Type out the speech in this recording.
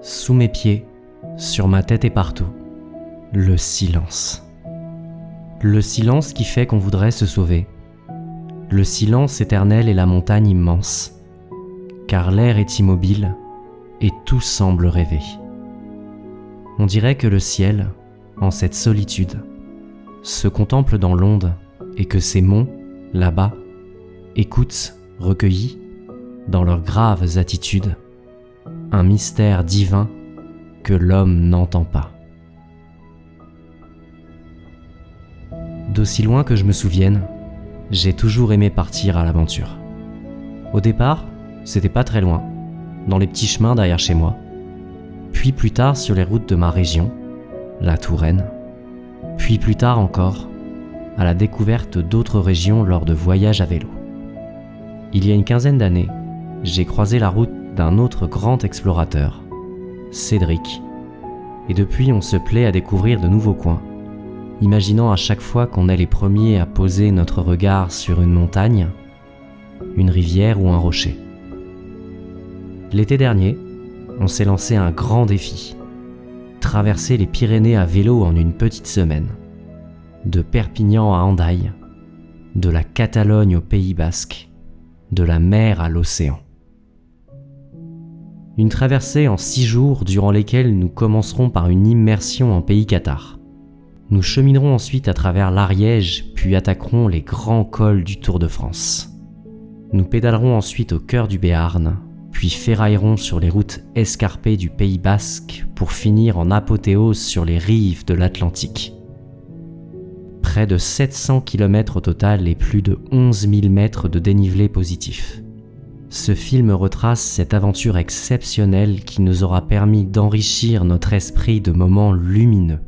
Sous mes pieds, sur ma tête et partout, le silence. Le silence qui fait qu'on voudrait se sauver. Le silence éternel et la montagne immense. Car l'air est immobile et tout semble rêver. On dirait que le ciel, en cette solitude, se contemple dans l'onde et que ces monts, là-bas, écoutent, recueillis, dans leurs graves attitudes, un mystère divin que l'homme n'entend pas. D'aussi loin que je me souvienne, j'ai toujours aimé partir à l'aventure. Au départ, c'était pas très loin, dans les petits chemins derrière chez moi, puis plus tard sur les routes de ma région, la Touraine, puis plus tard encore, à la découverte d'autres régions lors de voyages à vélo. Il y a une quinzaine d'années, j'ai croisé la route d'un autre grand explorateur, Cédric, et depuis on se plaît à découvrir de nouveaux coins, imaginant à chaque fois qu'on est les premiers à poser notre regard sur une montagne, une rivière ou un rocher. L'été dernier, on s'est lancé un grand défi, traverser les Pyrénées à vélo en une petite semaine, de Perpignan à Hendaye, de la Catalogne au Pays Basque, de la mer à l'océan. Une traversée en 6 jours durant lesquels nous commencerons par une immersion en pays cathare. Nous cheminerons ensuite à travers l'Ariège, puis attaquerons les grands cols du Tour de France. Nous pédalerons ensuite au cœur du Béarn, puis ferraillerons sur les routes escarpées du Pays Basque pour finir en apothéose sur les rives de l'Atlantique. Près de 700 km au total et plus de 11 000 mètres de dénivelé positif. Ce film retrace cette aventure exceptionnelle qui nous aura permis d'enrichir notre esprit de moments lumineux.